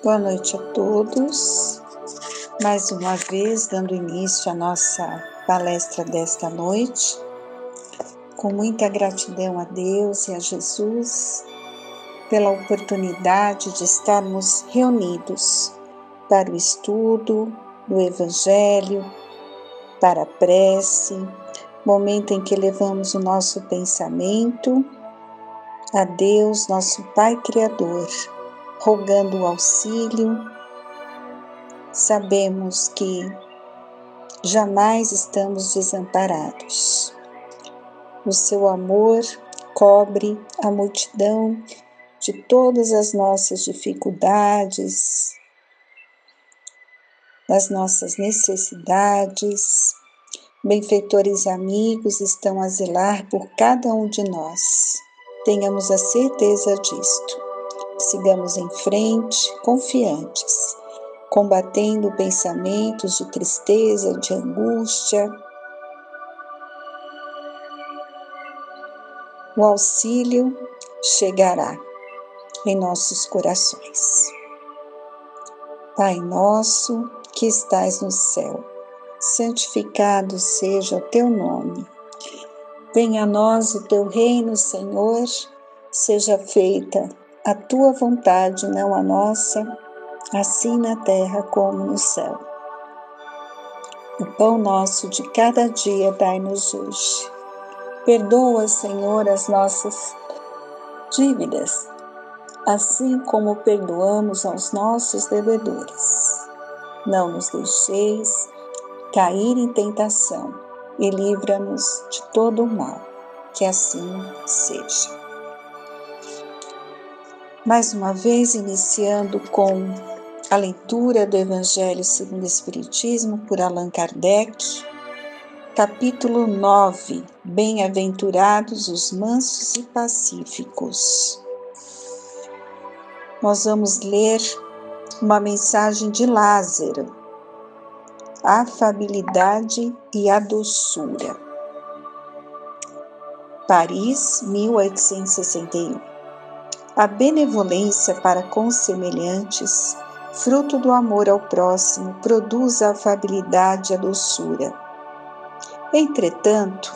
Boa noite a todos. Mais uma vez, dando início à nossa palestra desta noite, com muita gratidão a Deus e a Jesus pela oportunidade de estarmos reunidos para o estudo do Evangelho, para a prece, momento em que levamos o nosso pensamento a Deus, nosso Pai Criador, rogando o auxílio. Sabemos que jamais estamos desamparados. O seu amor cobre a multidão de todas as nossas dificuldades, das nossas necessidades. Benfeitores amigos estão a zelar por cada um de nós. Tenhamos a certeza disto. Sigamos em frente, confiantes, combatendo pensamentos de tristeza, de angústia. O auxílio chegará em nossos corações. Pai nosso, que estais no céu, santificado seja o teu nome. Venha a nós o teu reino, Senhor, seja feita a tua vontade, não a nossa, assim na terra como no céu. O pão nosso de cada dia dai-nos hoje. Perdoa, Senhor, as nossas dívidas, assim como perdoamos aos nossos devedores. Não nos deixeis cair em tentação e livra-nos de todo o mal, que assim seja. Mais uma vez, iniciando com a leitura do Evangelho segundo o Espiritismo por Allan Kardec, capítulo 9, Bem-aventurados os mansos e pacíficos. Nós vamos ler uma mensagem de Lázaro, a afabilidade e a doçura. Paris, 1861. A benevolência para com os semelhantes, fruto do amor ao próximo, produz a afabilidade e a doçura. Entretanto,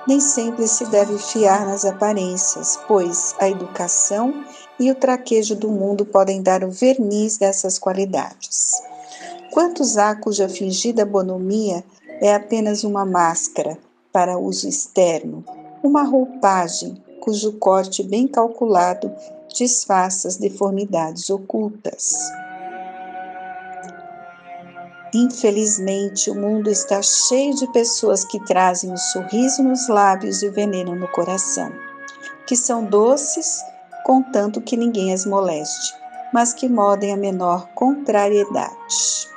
nem sempre se deve fiar nas aparências, pois a educação e o traquejo do mundo podem dar o verniz dessas qualidades. Quantos há cuja fingida bonomia é apenas uma máscara para uso externo, uma roupagem cujo corte bem calculado disfarça as deformidades ocultas. Infelizmente, o mundo está cheio de pessoas que trazem o sorriso nos lábios e o veneno no coração, que são doces, contanto que ninguém as moleste, mas que modem a menor contrariedade.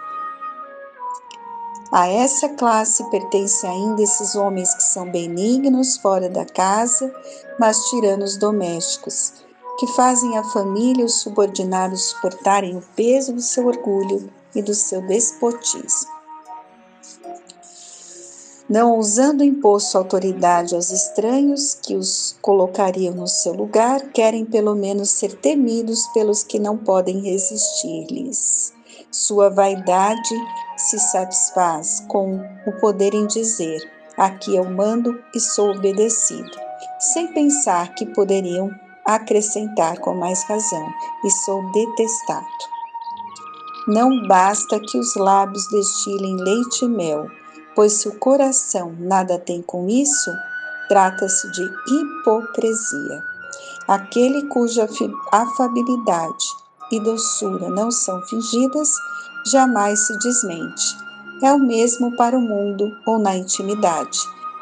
A essa classe pertencem ainda esses homens que são benignos fora da casa, mas tiranos domésticos, que fazem a família e os subordinados suportarem o peso do seu orgulho e do seu despotismo. Não ousando impor sua autoridade aos estranhos que os colocariam no seu lugar, querem pelo menos ser temidos pelos que não podem resistir-lhes. Sua vaidade se satisfaz com o poder em dizer: aqui eu mando e sou obedecido, sem pensar que poderiam acrescentar com mais razão: e sou detestado. Não basta que os lábios destilem leite e mel, pois se o coração nada tem com isso, trata-se de hipocrisia. Aquele cuja afabilidade e doçura não são fingidas, jamais se desmente. É o mesmo para o mundo ou na intimidade,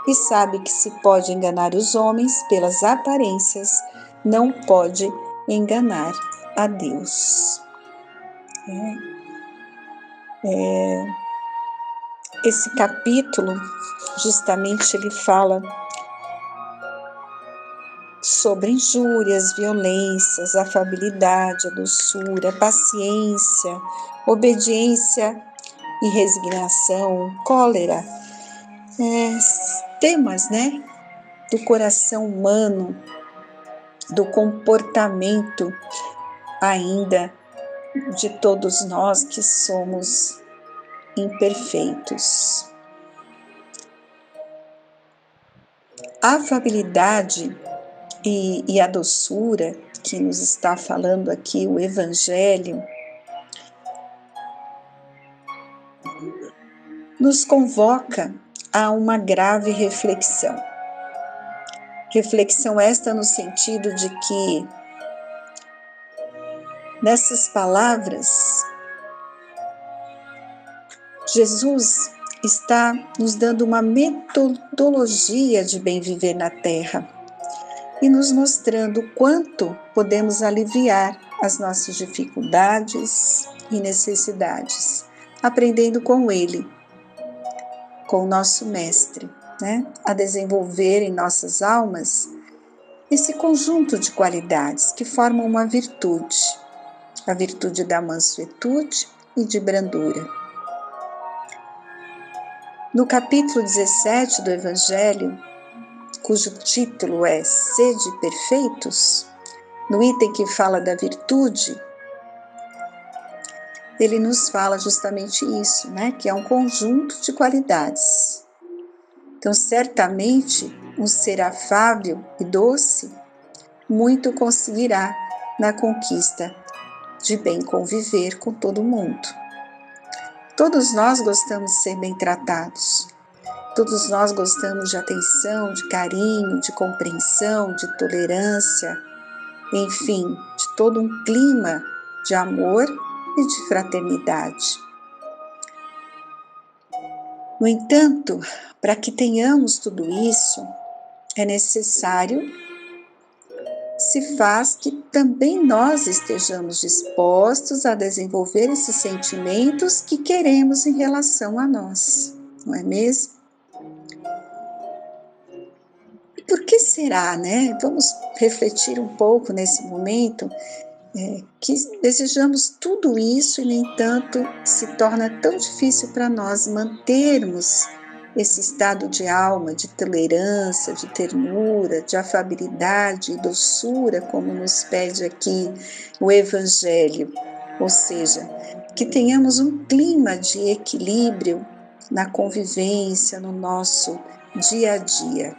e sabe que se pode enganar os homens pelas aparências, não pode enganar a Deus. Esse capítulo, justamente, ele fala sobre injúrias, violências, afabilidade, a doçura, a paciência, obediência e resignação, cólera, temas, do coração humano, do comportamento ainda de todos nós que somos imperfeitos. A afabilidade e a doçura que nos está falando aqui o Evangelho nos convoca a uma grave reflexão. Reflexão esta no sentido de que nessas palavras Jesus está nos dando uma metodologia de bem viver na Terra e nos mostrando o quanto podemos aliviar as nossas dificuldades e necessidades, aprendendo com Ele, com o nosso Mestre, né? A desenvolver em nossas almas esse conjunto de qualidades que formam uma virtude, a virtude da mansuetude e de brandura. No capítulo 17 do Evangelho, cujo título é Sede Perfeitos, no item que fala da virtude, ele nos fala justamente isso, né? Que é um conjunto de qualidades. Então, certamente, um ser afável e doce muito conseguirá na conquista de bem conviver com todo mundo. Todos nós gostamos de ser bem tratados. Todos nós gostamos de atenção, de carinho, de compreensão, de tolerância, enfim, de todo um clima de amor e de fraternidade. No entanto, para que tenhamos tudo isso, é necessário se faz que também nós estejamos dispostos a desenvolver esses sentimentos que queremos em relação a nós, não é mesmo? E por que será, né? Vamos refletir um pouco nesse momento, que desejamos tudo isso e, no entanto, se torna tão difícil para nós mantermos esse estado de alma, de tolerância, de ternura, de afabilidade e doçura, como nos pede aqui o Evangelho. Ou seja, que tenhamos um clima de equilíbrio na convivência, no nosso dia a dia.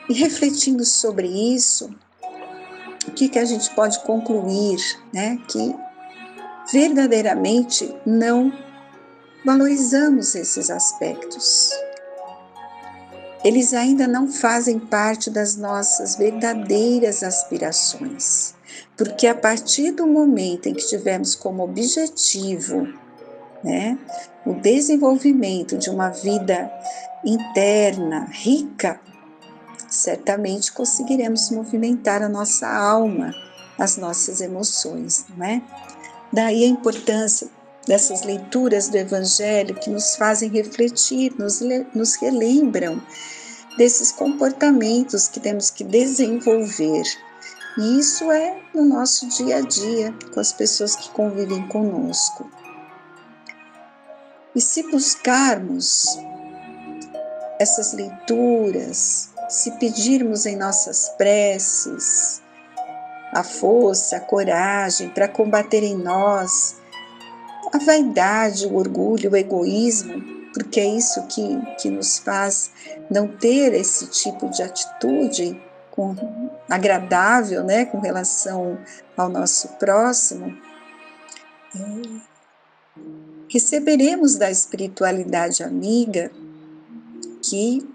E refletindo sobre isso, o que a gente pode concluir, né? Que verdadeiramente não valorizamos esses aspectos. Eles ainda não fazem parte das nossas verdadeiras aspirações, porque a partir do momento em que tivermos como objetivo, né, o desenvolvimento de uma vida interna rica, certamente conseguiremos movimentar a nossa alma, as nossas emoções, não é? Daí a importância dessas leituras do Evangelho que nos fazem refletir, nos relembram desses comportamentos que temos que desenvolver. E isso é no nosso dia a dia, com as pessoas que convivem conosco. E se buscarmos essas leituras, se pedirmos em nossas preces a força, a coragem para combater em nós a vaidade, o orgulho, o egoísmo, porque é isso que nos faz não ter esse tipo de atitude agradável, né, com relação ao nosso próximo, receberemos da espiritualidade amiga que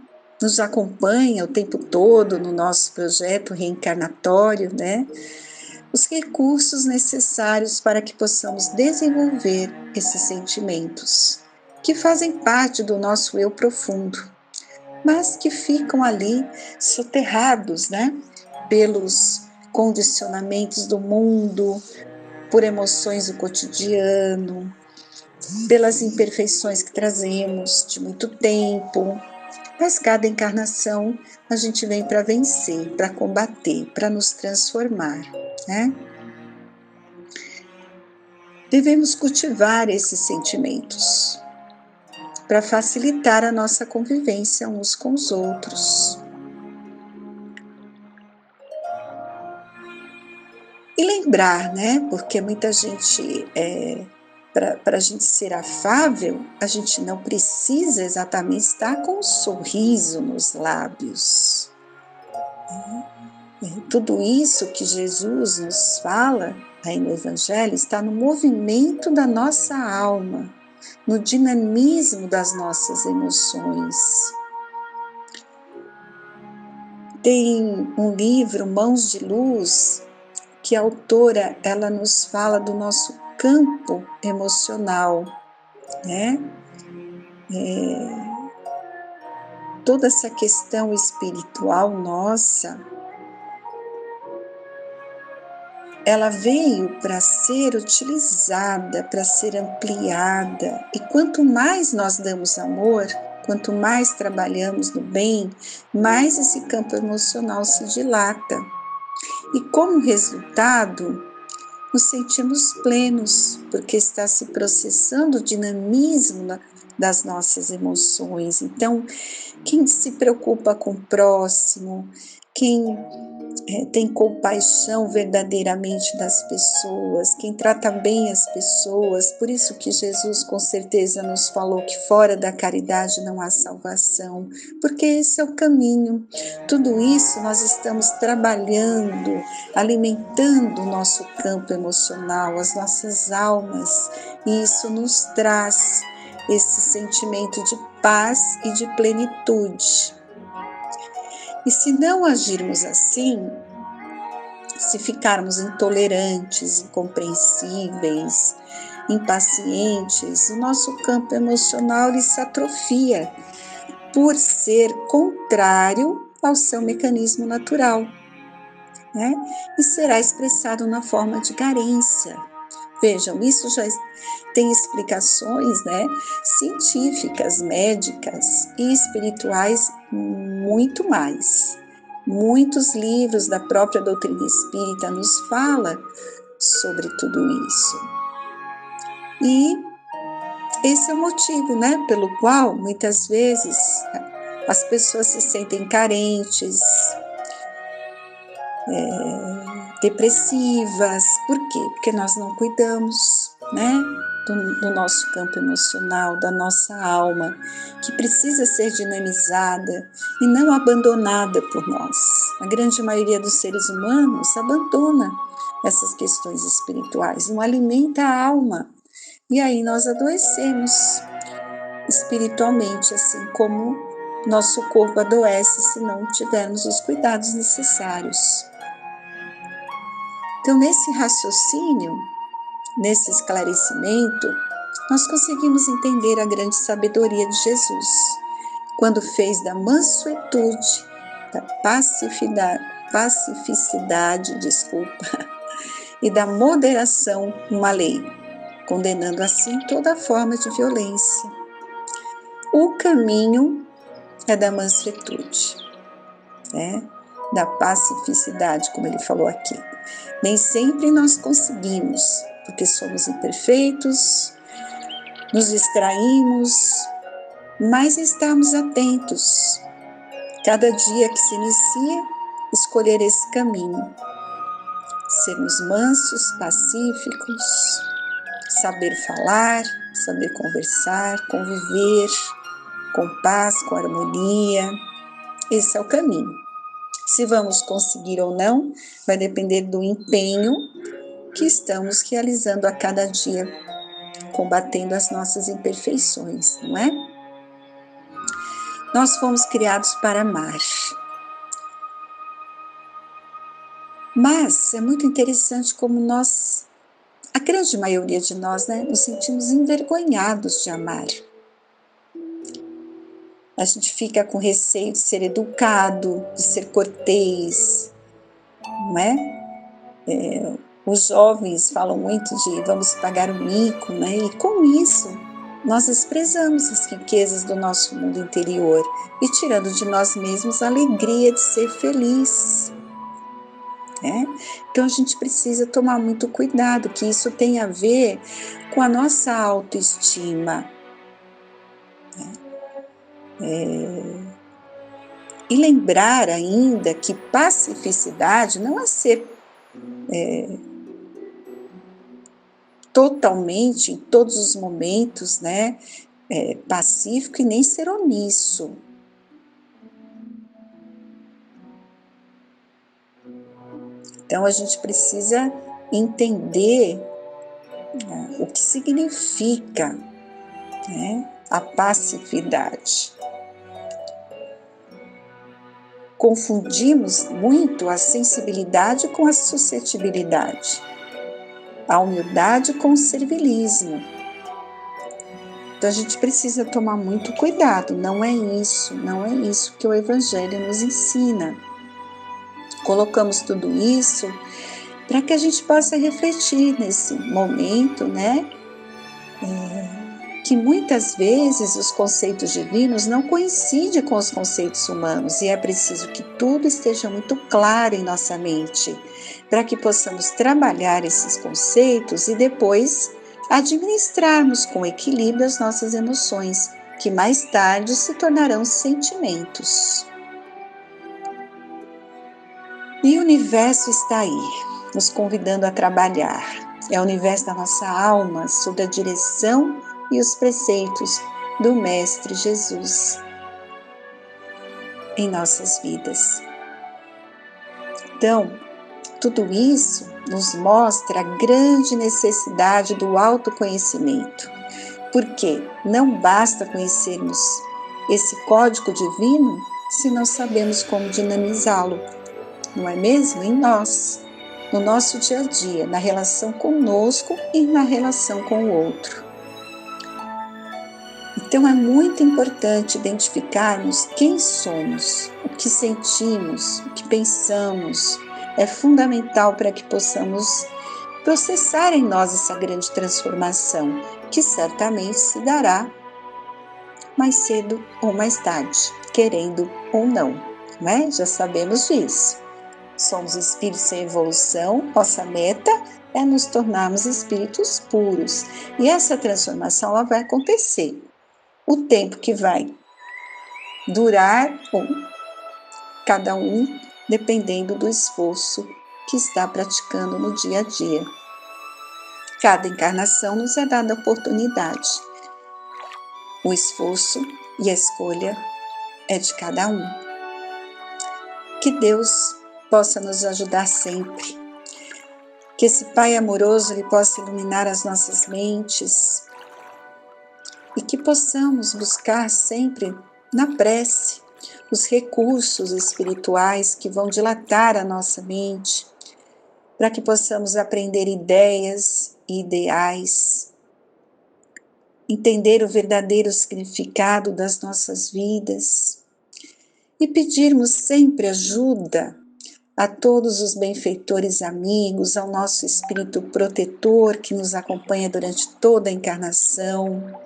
nos acompanha o tempo todo no nosso projeto reencarnatório, né? Os recursos necessários para que possamos desenvolver esses sentimentos, que fazem parte do nosso eu profundo, mas que ficam ali soterrados, né? Pelos condicionamentos do mundo, por emoções do cotidiano, pelas imperfeições que trazemos de muito tempo. Mas cada encarnação a gente vem para vencer, para combater, para nos transformar, né? Devemos cultivar esses sentimentos para facilitar a nossa convivência uns com os outros. E lembrar, né, porque muita gente, para a gente ser afável, a gente não precisa exatamente estar com um sorriso nos lábios. Tudo isso que Jesus nos fala aí no Evangelho está no movimento da nossa alma, no dinamismo das nossas emoções. Tem um livro, Mãos de Luz, que a autora, ela nos fala do nosso campo emocional, né? Toda essa questão espiritual nossa, ela veio para ser utilizada, para ser ampliada, e quanto mais nós damos amor, quanto mais trabalhamos no bem, mais esse campo emocional se dilata. E como resultado, nos sentimos plenos, porque está se processando o dinamismo das nossas emoções. Então, quem se preocupa com o próximo, quem tem compaixão verdadeiramente das pessoas, quem trata bem as pessoas, por isso que Jesus com certeza nos falou que fora da caridade não há salvação, porque esse é o caminho. Tudo isso nós estamos trabalhando, alimentando o nosso campo emocional, as nossas almas, e isso nos traz esse sentimento de paz e de plenitude. E se não agirmos assim, se ficarmos intolerantes, incompreensíveis, impacientes, o nosso campo emocional ele se atrofia por ser contrário ao seu mecanismo natural, né? E será expressado na forma de carência. Vejam, isso já tem explicações, né, científicas, médicas e espirituais muito mais. Muitos livros da própria doutrina espírita nos fala sobre tudo isso. E esse é o motivo, né, pelo qual muitas vezes as pessoas se sentem carentes, depressivas. Por quê? Porque nós não cuidamos, né, do nosso campo emocional, da nossa alma, que precisa ser dinamizada e não abandonada por nós. A grande maioria dos seres humanos abandona essas questões espirituais, não alimenta a alma. E aí nós adoecemos espiritualmente, assim como nosso corpo adoece se não tivermos os cuidados necessários. Então, nesse raciocínio, nesse esclarecimento, nós conseguimos entender a grande sabedoria de Jesus, quando fez da mansuetude, da pacificidade, e da moderação uma lei, condenando assim toda forma de violência. O caminho é da mansuetude, né? Da pacificidade, como ele falou aqui. Nem sempre nós conseguimos, porque somos imperfeitos, nos distraímos, mas estamos atentos. Cada dia que se inicia, escolher esse caminho. Sermos mansos, pacíficos, saber falar, saber conversar, conviver com paz, com harmonia. Esse é o caminho. Se vamos conseguir ou não, vai depender do empenho que estamos realizando a cada dia, combatendo as nossas imperfeições, não é? Nós fomos criados para amar. Mas é muito interessante como nós, a grande maioria de nós, né, nos sentimos envergonhados de amar. A gente fica com receio de ser educado, de ser cortês, não é? Os jovens falam muito de vamos pagar o mico, né? E com isso, nós desprezamos as riquezas do nosso mundo interior e tirando de nós mesmos a alegria de ser feliz, né? Então a gente precisa tomar muito cuidado, que isso tem a ver com a nossa autoestima, né? E lembrar ainda que pacificidade não é ser totalmente, em todos os momentos, né, pacífico e nem ser omisso. Então a gente precisa entender o que significa, né, a passividade. Confundimos muito a sensibilidade com a suscetibilidade, a humildade com o servilismo. Então a gente precisa tomar muito cuidado, não é isso que o Evangelho nos ensina. Colocamos tudo isso para que a gente possa refletir nesse momento, né? Que muitas vezes os conceitos divinos não coincidem com os conceitos humanos e é preciso que tudo esteja muito claro em nossa mente, para que possamos trabalhar esses conceitos e depois administrarmos com equilíbrio as nossas emoções, que mais tarde se tornarão sentimentos. E o universo está aí, nos convidando a trabalhar. É o universo da nossa alma, sob a direção e os preceitos do Mestre Jesus em nossas vidas. Então, tudo isso nos mostra a grande necessidade do autoconhecimento, porque não basta conhecermos esse código divino se não sabemos como dinamizá-lo, não é mesmo? Em nós, no nosso dia a dia, na relação conosco e na relação com o outro. Então é muito importante identificarmos quem somos, o que sentimos, o que pensamos. É fundamental para que possamos processar em nós essa grande transformação, que certamente se dará mais cedo ou mais tarde, querendo ou não, né? Já sabemos disso. Somos espíritos em evolução, nossa meta é nos tornarmos espíritos puros. E essa transformação ela vai acontecer. O tempo que vai durar, cada um dependendo do esforço que está praticando no dia a dia. Cada encarnação nos é dada a oportunidade. O esforço e a escolha é de cada um. Que Deus possa nos ajudar sempre. Que esse Pai amoroso ele possa iluminar as nossas mentes e que possamos buscar sempre na prece os recursos espirituais que vão dilatar a nossa mente, para que possamos aprender ideias e ideais, entender o verdadeiro significado das nossas vidas e pedirmos sempre ajuda a todos os benfeitores amigos, ao nosso espírito protetor que nos acompanha durante toda a encarnação,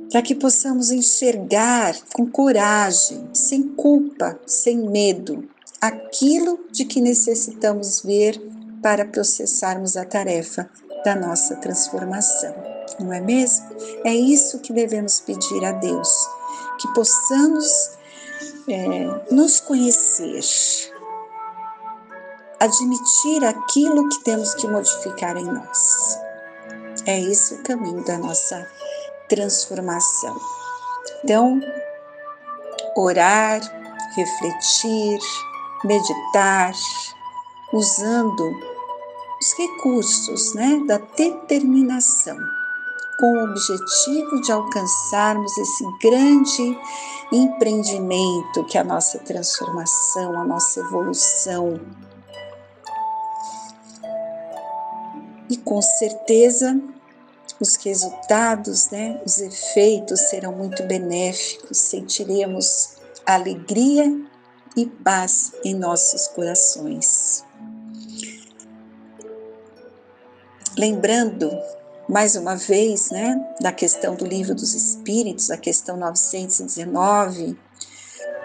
para que possamos enxergar com coragem, sem culpa, sem medo, aquilo de que necessitamos ver para processarmos a tarefa da nossa transformação, não é mesmo? É isso que devemos pedir a Deus, que possamos nos conhecer, admitir aquilo que temos que modificar em nós. É esse o caminho da nossa transformação. Então, orar, refletir, meditar, usando os recursos, né, da determinação, com o objetivo de alcançarmos esse grande empreendimento que é a nossa transformação, a nossa evolução. E com certeza os resultados, né, os efeitos serão muito benéficos, sentiremos alegria e paz em nossos corações. Lembrando, mais uma vez, né, da questão do Livro dos Espíritos, a questão 919,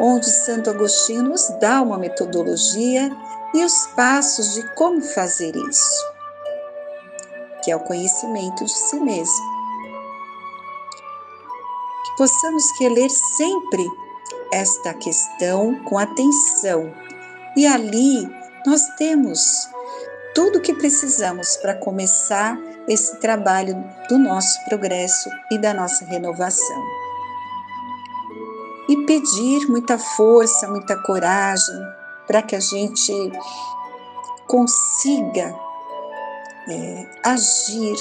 onde Santo Agostinho nos dá uma metodologia e os passos de como fazer isso, que é o conhecimento de si mesmo. Que possamos reler sempre esta questão com atenção. E ali nós temos tudo o que precisamos para começar esse trabalho do nosso progresso e da nossa renovação. E pedir muita força, muita coragem, para que a gente consiga agir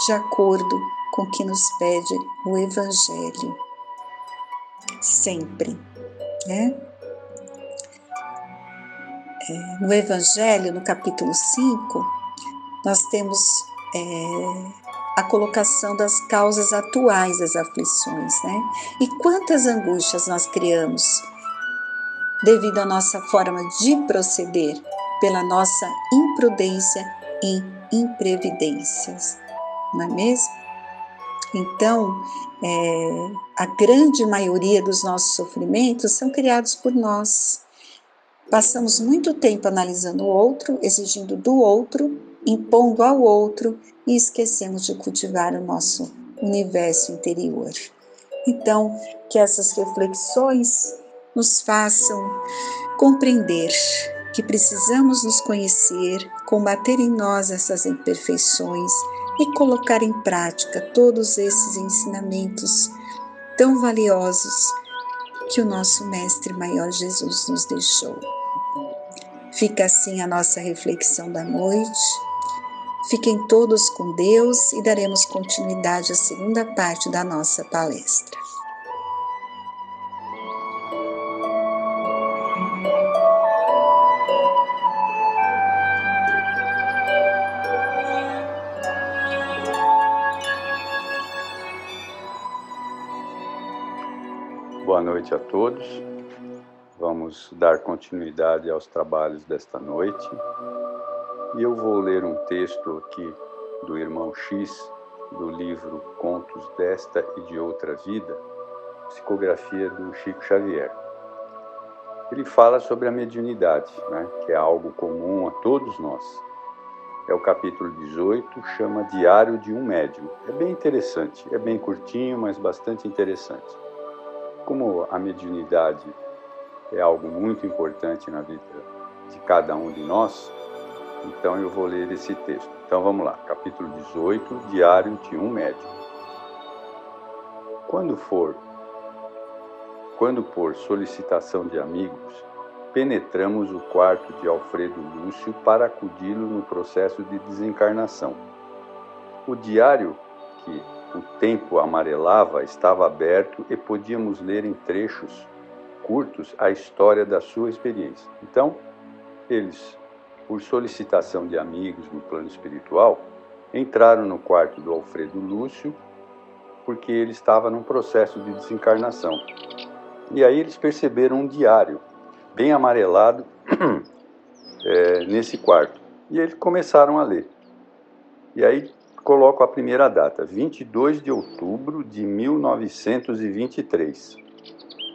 de acordo com o que nos pede o Evangelho, sempre, né? No Evangelho, no capítulo 5, nós temos a colocação das causas atuais das aflições, né? E quantas angústias nós criamos devido à nossa forma de proceder, pela nossa imprudência e imprevidências, não é mesmo? Então, a grande maioria dos nossos sofrimentos são criados por nós. Passamos muito tempo analisando o outro, exigindo do outro, impondo ao outro e esquecemos de cultivar o nosso universo interior. Então, que essas reflexões nos façam compreender que precisamos nos conhecer, combater em nós essas imperfeições e colocar em prática todos esses ensinamentos tão valiosos que o nosso Mestre Maior Jesus nos deixou. Fica assim a nossa reflexão da noite. Fiquem todos com Deus e daremos continuidade à segunda parte da nossa palestra. Boa noite a todos. Vamos dar continuidade aos trabalhos desta noite. E eu vou ler um texto aqui do Irmão X, do livro Contos desta e de Outra Vida, psicografia do Chico Xavier. Ele fala sobre a mediunidade, né, que é algo comum a todos nós. É o capítulo 18, chama Diário de um Médium. É bem interessante, é bem curtinho, mas bastante interessante. Como a mediunidade é algo muito importante na vida de cada um de nós, então eu vou ler esse texto. Então vamos lá, capítulo 18, Diário de um Médium. Quando por solicitação de amigos, penetramos o quarto de Alfredo Lúcio para acudi-lo no processo de desencarnação. O diário que o tempo amarelava estava aberto e podíamos ler em trechos curtos a história da sua experiência. Então, eles, por solicitação de amigos no plano espiritual, entraram no quarto do Alfredo Lúcio porque ele estava num processo de desencarnação. E aí eles perceberam um diário bem amarelado nesse quarto. E eles começaram a ler. E aí coloco a primeira data, 22 de outubro de 1923.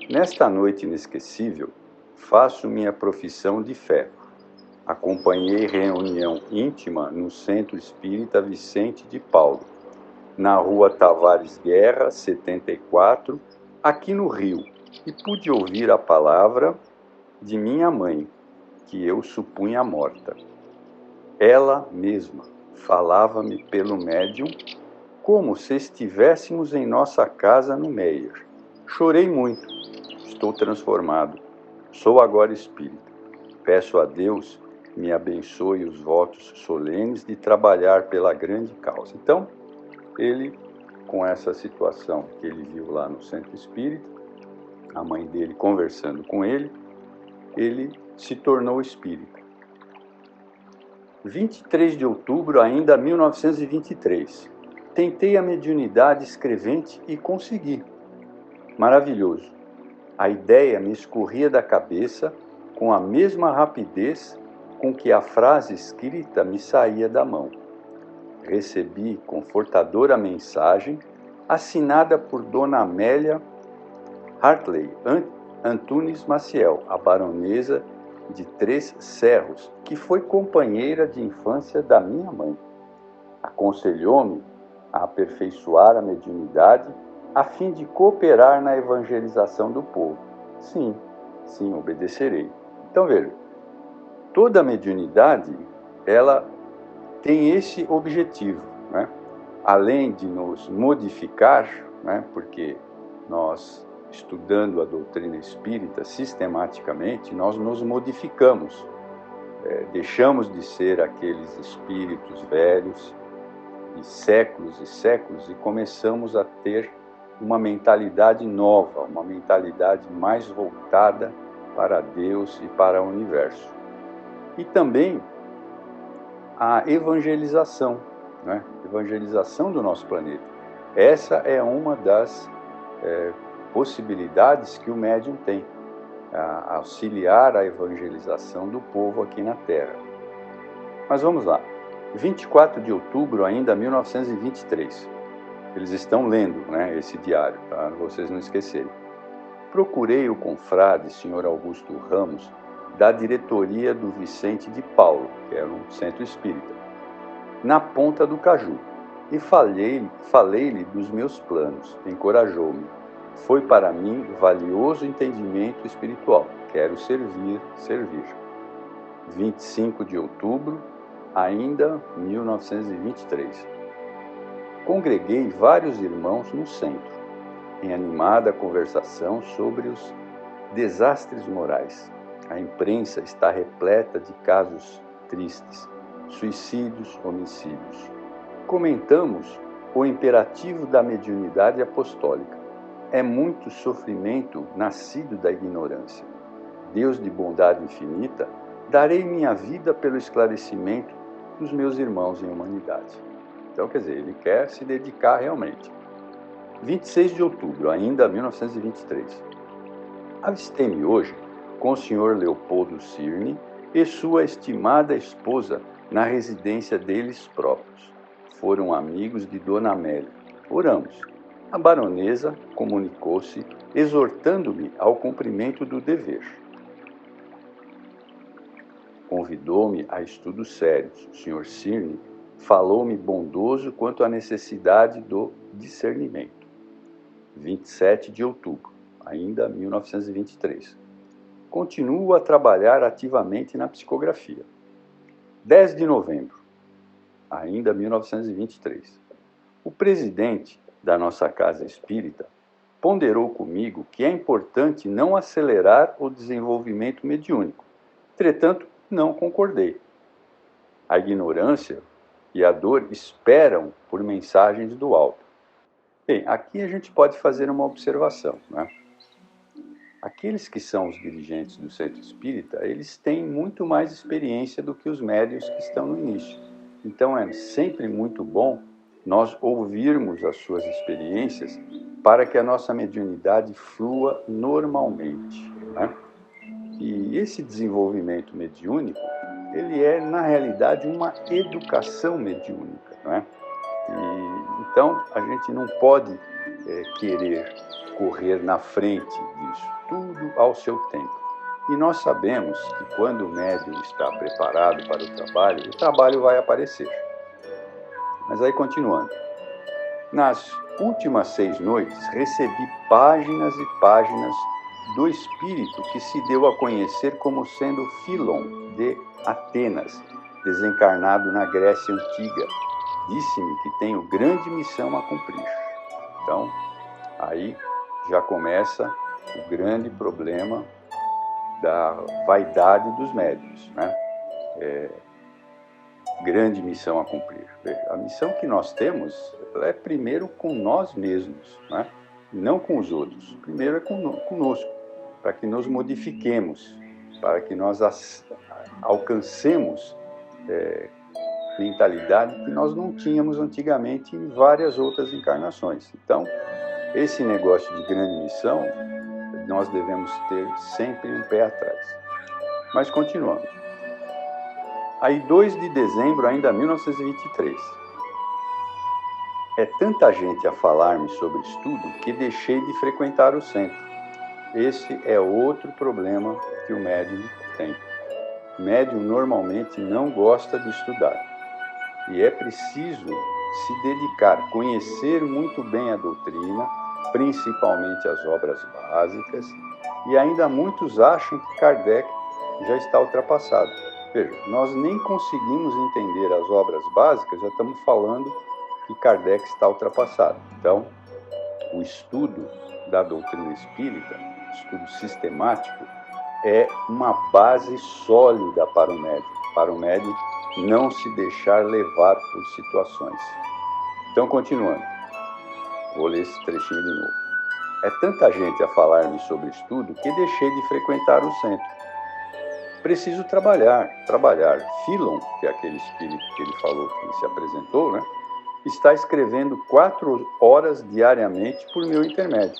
Nesta noite inesquecível, faço minha profissão de fé. Acompanhei reunião íntima no Centro Espírita Vicente de Paulo, na Rua Tavares Guerra, 74, aqui no Rio, e pude ouvir a palavra de minha mãe, que eu supunha morta. Ela mesma falava-me pelo médium como se estivéssemos em nossa casa no Meier. Chorei muito. Estou transformado. Sou agora espírita. Peço a Deus me abençoe os votos solenes de trabalhar pela grande causa. Então, ele, com essa situação que ele viu lá no centro espírita, a mãe dele conversando com ele se tornou espírita. 23 de outubro, ainda 1923. Tentei a mediunidade escrevente e consegui. Maravilhoso. A ideia me escorria da cabeça com a mesma rapidez com que a frase escrita me saía da mão. Recebi confortadora mensagem assinada por Dona Amélia Hartley Antunes Maciel, a baronesa de Três Cerros, que foi companheira de infância da minha mãe. Aconselhou-me a aperfeiçoar a mediunidade a fim de cooperar na evangelização do povo. Sim, obedecerei. Então veja, toda mediunidade ela tem esse objetivo, né? Além de nos modificar, né? Porque nós, estudando a doutrina espírita sistematicamente, nós nos modificamos, deixamos de ser aqueles espíritos velhos de séculos e começamos a ter uma mentalidade nova, uma mentalidade mais voltada para Deus e para o universo. E também a evangelização, né? Evangelização do nosso planeta. Essa é uma das possibilidades que o médium tem, auxiliar a evangelização do povo aqui na Terra. Mas vamos lá. 24 de outubro, ainda 1923. Eles estão lendo, né, esse diário, para vocês não esquecerem. Procurei o confrade, Sr. Augusto Ramos, da diretoria do Vicente de Paulo, que era um centro espírita, na Ponta do Caju, e falei-lhe dos meus planos. Encorajou-me. Foi para mim valioso entendimento espiritual. Quero servir. 25 de outubro, ainda 1923. Congreguei vários irmãos no centro, em animada conversação sobre os desastres morais. A imprensa está repleta de casos tristes, suicídios, homicídios. Comentamos o imperativo da mediunidade apostólica. É muito sofrimento nascido da ignorância. Deus de bondade infinita, darei minha vida pelo esclarecimento dos meus irmãos em humanidade. Então, quer dizer, ele quer se dedicar realmente. 26 de outubro, ainda 1923. Avistei-me hoje com o Sr. Leopoldo Cirne e sua estimada esposa na residência deles próprios. Foram amigos de Dona Amélia. Oramos. A baronesa comunicou-se, exortando-me ao cumprimento do dever. Convidou-me a estudos sérios. O Sr. Cirne falou-me bondoso quanto à necessidade do discernimento. 27 de outubro, ainda 1923. Continuo a trabalhar ativamente na psicografia. 10 de novembro, ainda 1923. O presidente da nossa casa espírita ponderou comigo que é importante não acelerar o desenvolvimento mediúnico. Entretanto, não concordei. A ignorância e a dor esperam por mensagens do alto. Bem, aqui a gente pode fazer uma observação, né? Aqueles que são os dirigentes do centro espírita, eles têm muito mais experiência do que os médiuns que estão no início. Então é sempre muito bom nós ouvirmos as suas experiências para que a nossa mediunidade flua normalmente, né? E esse desenvolvimento mediúnico, ele é, na realidade, uma educação mediúnica, não é? Então, a gente não pode querer correr na frente disso, tudo ao seu tempo. E nós sabemos que quando o médium está preparado para o trabalho vai aparecer. Mas aí, continuando. Nas últimas 6 noites, recebi páginas e páginas do espírito que se deu a conhecer como sendo Filon de Atenas, desencarnado na Grécia Antiga. Disse-me que tenho grande missão a cumprir. Então, aí já começa o grande problema da vaidade dos médiuns, né? Grande missão a cumprir. A missão que nós temos, ela é primeiro com nós mesmos, né? Não com os outros. Primeiro é conosco, para que nos modifiquemos, para que nós alcancemos mentalidade que nós não tínhamos antigamente em várias outras encarnações. Então, esse negócio de grande missão, nós devemos ter sempre um pé atrás. Mas continuando. Aí, 2 de dezembro, ainda 1923. É tanta gente a falar-me sobre estudo que deixei de frequentar o centro. Esse é outro problema que o médium tem. O médium normalmente não gosta de estudar. E é preciso se dedicar, conhecer muito bem a doutrina, principalmente as obras básicas, e ainda muitos acham que Kardec já está ultrapassado. Veja, nós nem conseguimos entender as obras básicas, já estamos falando que Kardec está ultrapassado. Então, o estudo da doutrina espírita, estudo sistemático, é uma base sólida para o médium não se deixar levar por situações. Então, continuando, vou ler esse trechinho de novo. É tanta gente a falar-me sobre estudo que deixei de frequentar o centro. Preciso trabalhar. Philon, que é aquele espírito que ele falou que se apresentou, né, está escrevendo 4 horas diariamente por meu intermédio.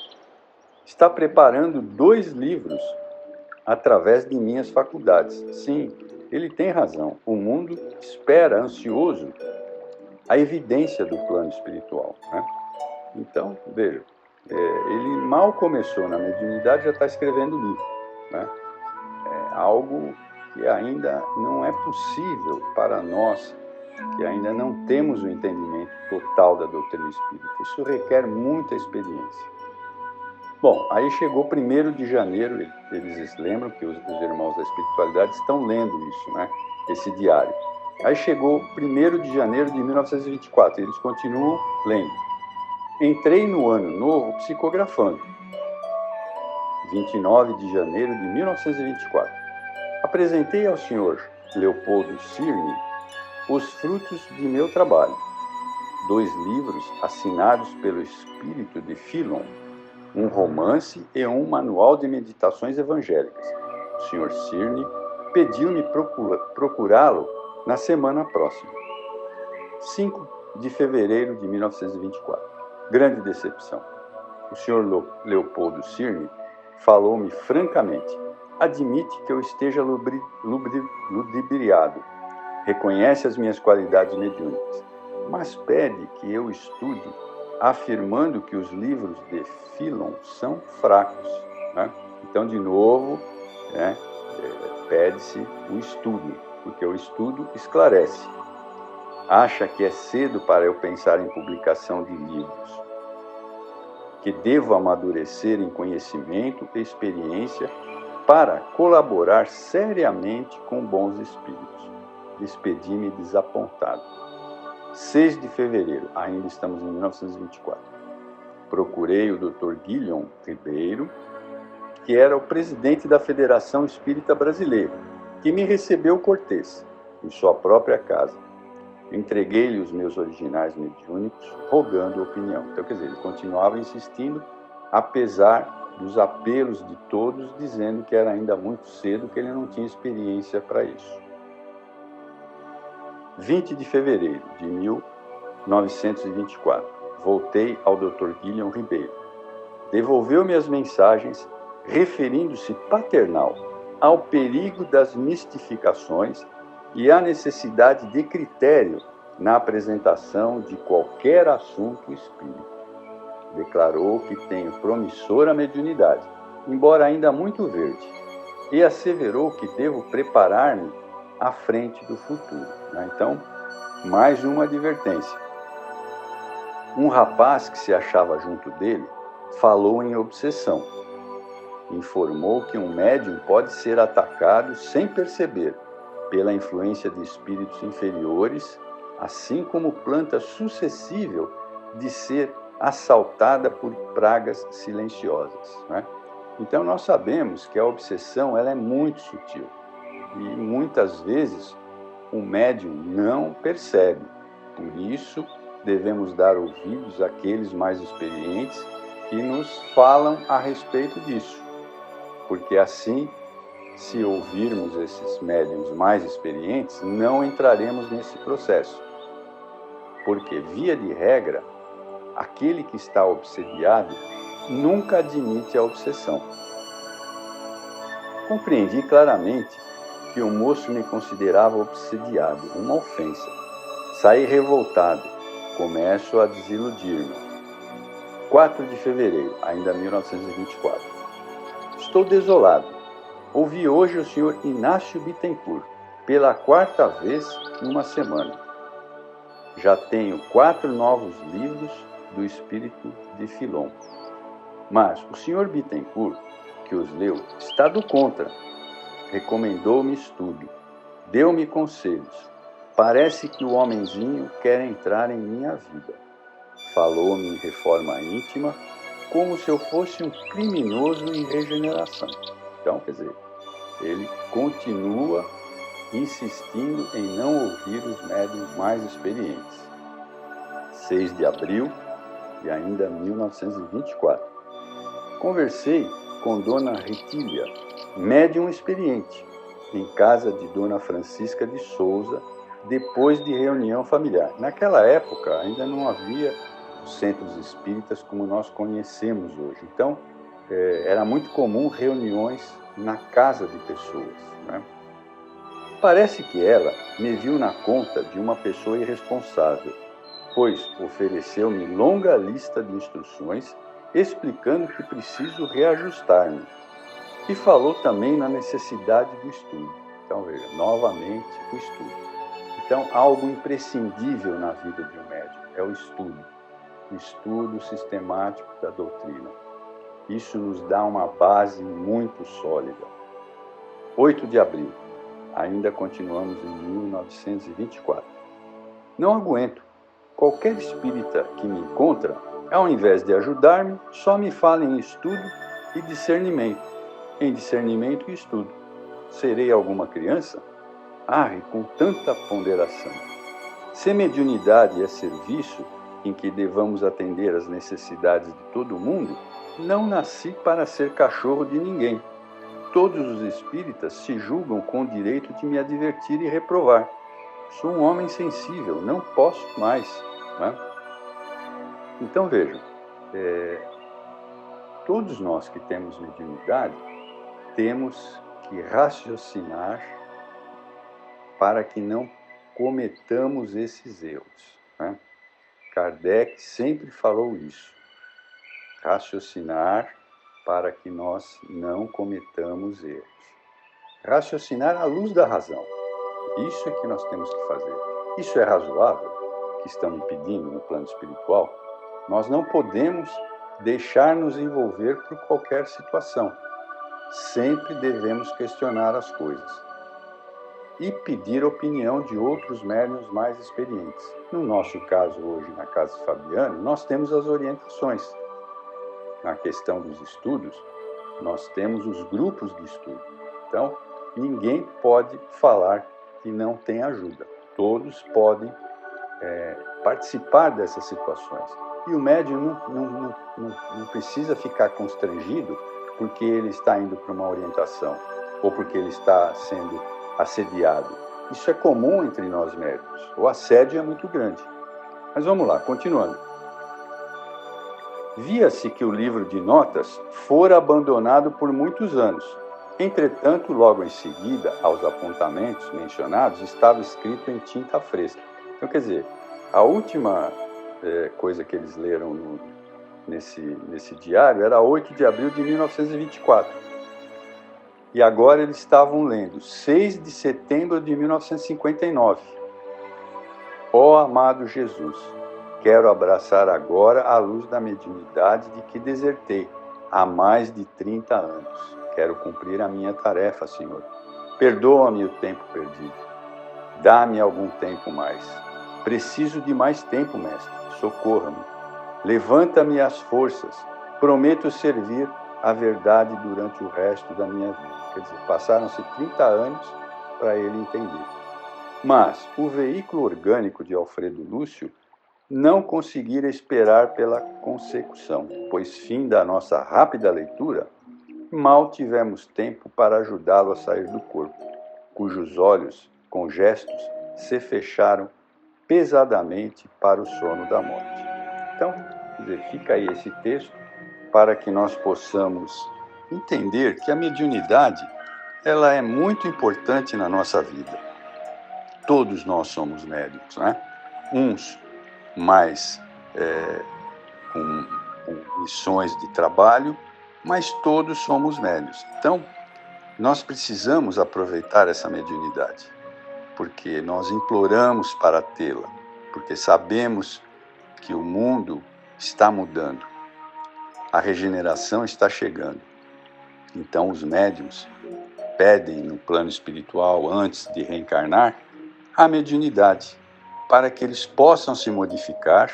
Está preparando 2 livros através de minhas faculdades. Sim, ele tem razão. O mundo espera, ansioso, a evidência do plano espiritual, né? Então, veja, ele mal começou na mediunidade, já está escrevendo livro, né? É algo que ainda não é possível para nós, que ainda não temos o entendimento total da doutrina espírita. Isso requer muita experiência. Bom, aí chegou 1º de janeiro, eles lembram que os irmãos da espiritualidade estão lendo isso, né? Esse diário. Aí chegou 1º de janeiro de 1924, eles continuam lendo. Entrei no ano novo psicografando, 29 de janeiro de 1924. Apresentei ao senhor Leopoldo Cirne os frutos de meu trabalho. 2 livros assinados pelo espírito de Philon, um romance e um manual de meditações evangélicas. O senhor Cirne pediu-me procurá-lo na semana próxima. 5 de fevereiro de 1924. Grande decepção. O senhor Leopoldo Cirne falou-me francamente. Admite que eu esteja ludibriado. Reconhece as minhas qualidades mediúnicas, mas pede que eu estude, afirmando que os livros de Philon são fracos, né? Então, de novo, né, pede-se o estudo, porque o estudo esclarece. Acha que é cedo para eu pensar em publicação de livros, que devo amadurecer em conhecimento e experiência para colaborar seriamente com bons espíritos. Despedi-me desapontado. 6 de fevereiro, ainda estamos em 1924. Procurei o Dr. Guilhom Ribeiro, que era o presidente da Federação Espírita Brasileira, que me recebeu cortês em sua própria casa. Entreguei-lhe os meus originais mediúnicos, rogando opinião. Então, quer dizer, ele continuava insistindo, apesar dos apelos de todos, dizendo que era ainda muito cedo, que ele não tinha experiência para isso. 20 de fevereiro de 1924. Voltei ao Dr. Guilhom Ribeiro. Devolveu-me as mensagens, referindo-se paternal ao perigo das mistificações e à necessidade de critério na apresentação de qualquer assunto espírita. Declarou que tenho promissora mediunidade, embora ainda muito verde, e asseverou que devo preparar-me à frente do futuro. Então, mais uma advertência. Um rapaz que se achava junto dele falou em obsessão. Informou que um médium pode ser atacado sem perceber pela influência de espíritos inferiores, assim como planta suscetível de ser assaltada por pragas silenciosas, né? Então, nós sabemos que a obsessão ela é muito sutil e muitas vezes o médium não percebe. Por isso, devemos dar ouvidos àqueles mais experientes que nos falam a respeito disso, porque assim, se ouvirmos esses médiuns mais experientes, não entraremos nesse processo. Porque, via de regra, aquele que está obsediado nunca admite a obsessão. Compreendi claramente que o moço me considerava obsediado, uma ofensa. Saí revoltado, começo a desiludir-me. 4 de fevereiro, ainda 1924. Estou desolado. Ouvi hoje o senhor Inácio Bittencourt, pela 4ª vez numa semana. Já tenho 4 novos livros do espírito de Philon. Mas o senhor Bittencourt, que os leu, está do contra. Recomendou-me estudo. Deu-me conselhos. Parece que o homenzinho quer entrar em minha vida. Falou-me em reforma íntima, como se eu fosse um criminoso em regeneração. Então, quer dizer, ele continua insistindo em não ouvir os médiuns mais experientes. 6 de abril de ainda 1924. Conversei com Dona Ritília, médium experiente, em casa de Dona Francisca de Souza, depois de reunião familiar. Naquela época ainda não havia centros espíritas como nós conhecemos hoje. Então, era muito comum reuniões na casa de pessoas, né? Parece que ela me viu na conta de uma pessoa irresponsável, pois ofereceu-me longa lista de instruções explicando que preciso reajustar-me. E falou também na necessidade do estudo. Então, veja, novamente, o estudo. Então, algo imprescindível na vida de um médium é o estudo sistemático da doutrina. Isso nos dá uma base muito sólida. 8 de abril, ainda continuamos em 1924. Não aguento. Qualquer espírita que me encontra, ao invés de ajudar-me, só me fala em estudo e discernimento. Em discernimento e estudo. Serei alguma criança? E com tanta ponderação. Se mediunidade é serviço em que devamos atender às necessidades de todo mundo, não nasci para ser cachorro de ninguém. Todos os espíritas se julgam com o direito de me advertir e reprovar. Sou um homem sensível, não posso mais. Né? Então vejam, todos nós que temos mediunidade, temos que raciocinar para que não cometamos esses erros. Né? Kardec sempre falou isso. Raciocinar para que nós não cometamos erros. Raciocinar à luz da razão. Isso é que nós temos que fazer. Isso é razoável, que estão me pedindo no plano espiritual? Nós não podemos deixar-nos envolver por qualquer situação. Sempre devemos questionar as coisas e pedir opinião de outros médiuns mais experientes. No nosso caso hoje, na Casa Fabiano, nós temos as orientações. Na questão dos estudos, nós temos os grupos de estudo. Então, ninguém pode falar que não tem ajuda. Todos podem participar dessas situações. E o médium não precisa ficar constrangido porque ele está indo para uma orientação ou porque ele está sendo assediado. Isso é comum entre nós médiuns. O assédio é muito grande. Mas vamos lá, continuando. Via-se que o livro de notas fora abandonado por muitos anos. Entretanto, logo em seguida, aos apontamentos mencionados, estava escrito em tinta fresca. Então, quer dizer, a última coisa que eles leram nesse diário era 8 de abril de 1924. E agora eles estavam lendo 6 de setembro de 1959. Ó amado Jesus, quero abraçar agora a luz da mediunidade de que desertei há mais de 30 anos. Quero cumprir a minha tarefa, Senhor. Perdoa-me o tempo perdido. Dá-me algum tempo mais. Preciso de mais tempo, mestre. Socorra-me. Levanta-me as forças. Prometo servir a verdade durante o resto da minha vida. Quer dizer, passaram-se 30 anos para ele entender. Mas o veículo orgânico de Alfredo Lúcio não conseguira esperar pela consecução, pois, fim da nossa rápida leitura, mal tivemos tempo para ajudá-lo a sair do corpo, cujos olhos, com gestos, se fecharam pesadamente para o sono da morte. Então, quer dizer, fica aí esse texto para que nós possamos entender que a mediunidade ela é muito importante na nossa vida. Todos nós somos médiuns, né? Uns mais com missões de trabalho, mas todos somos médiuns. Então, nós precisamos aproveitar essa mediunidade, porque nós imploramos para tê-la, porque sabemos que o mundo está mudando, a regeneração está chegando. Então, os médiuns pedem no plano espiritual antes de reencarnar, a mediunidade, para que eles possam se modificar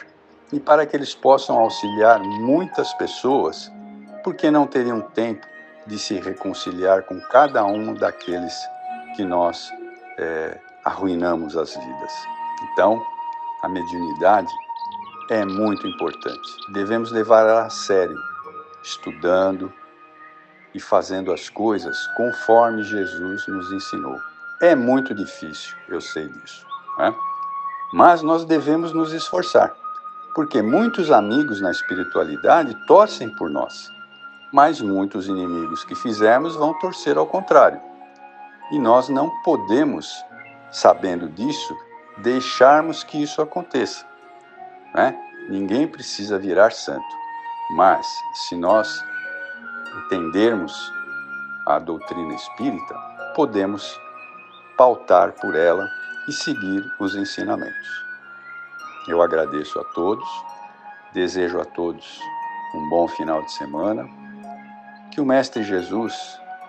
e para que eles possam auxiliar muitas pessoas, porque não teriam tempo de se reconciliar com cada um daqueles que nós arruinamos as vidas. Então, a mediunidade é muito importante. Devemos levar ela a sério, estudando e fazendo as coisas conforme Jesus nos ensinou. É muito difícil, eu sei disso, né? Mas nós devemos nos esforçar, porque muitos amigos na espiritualidade torcem por nós, mas muitos inimigos que fizemos vão torcer ao contrário. E nós não podemos, sabendo disso, deixarmos que isso aconteça, né? Ninguém precisa virar santo, mas se nós entendermos a doutrina espírita, podemos pautar por ela e seguir os ensinamentos. Eu agradeço a todos, desejo a todos um bom final de semana, que o Mestre Jesus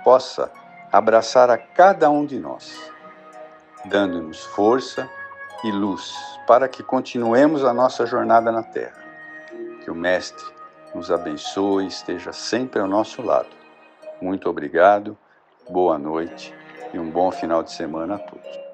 possa abraçar a cada um de nós, dando-nos força e luz para que continuemos a nossa jornada na Terra. Que o Mestre nos abençoe e esteja sempre ao nosso lado. Muito obrigado, boa noite e um bom final de semana a todos.